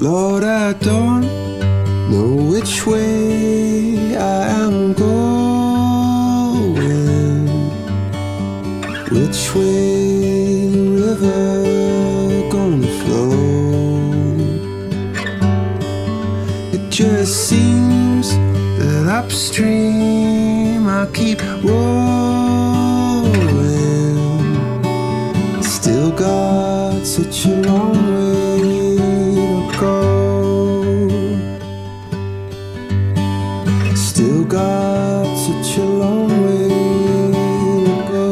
Lord, I don't know which way I am going, which way the river gonna flow. It just seems that upstream I keep rolling, still got such a long way to go. Still got such a long way to go.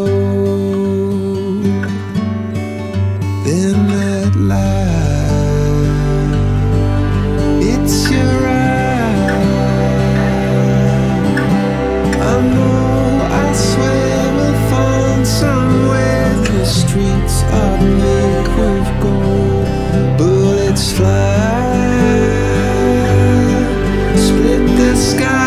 Then that light, it's your eye. I know, I swear we'll find somewhere the streets are made with gold. Bullets fly, split the sky.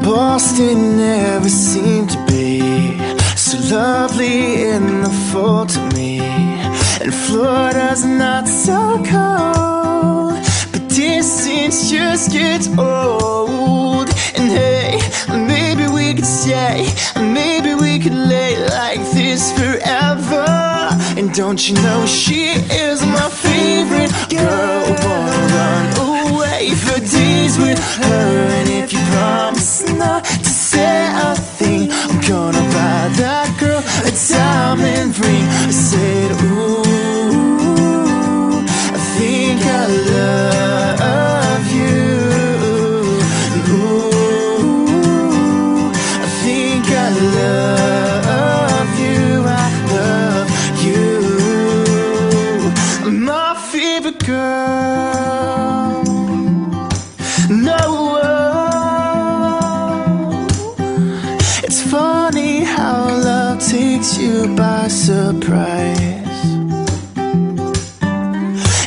Boston never seemed to be so lovely in the fall to me, and Florida's not so cold, but distance just gets old. And hey, maybe we could stay, maybe we could lay like this forever. And don't you know she is my favorite girl? Wanna run away for days with her, and if you promise not to say a thing, I'm gonna buy that girl a diamond ring. I said, ooh, I think I love you. Ooh, I think I love you. I love you, my favorite girl. No, it's funny how love takes you by surprise,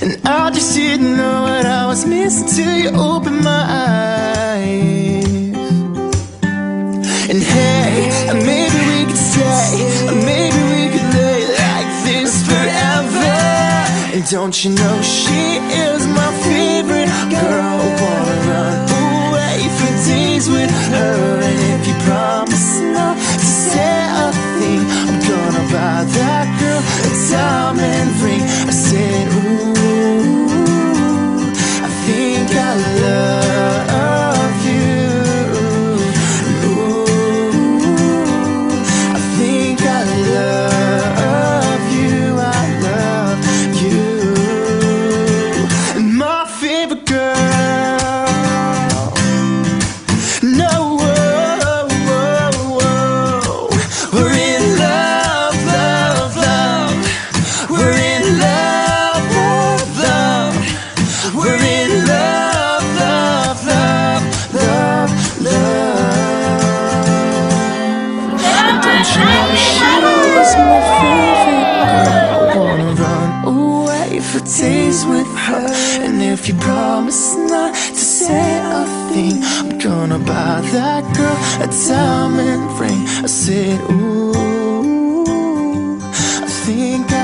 and I just didn't know what I was missing till you opened my eyes. And hey, maybe we could stay, maybe we could lay like this forever. And don't you know she is my favorite girl? Wanna run away for days with her, and if you promise not to say a thing, I'm gonna buy that girl a diamond ring. I said, ooh, I think I love you. Ooh, I think I love you. I love you, my favorite girl. No, we're in love, love, love. We're in love, love, love. We're in love, love, love, love, love. And don't you know she is my favorite girl? I wanna run away for days with her, and if you promise not to say a thing, I'm gonna buy that girl a diamond ring. I said, ooh, I think I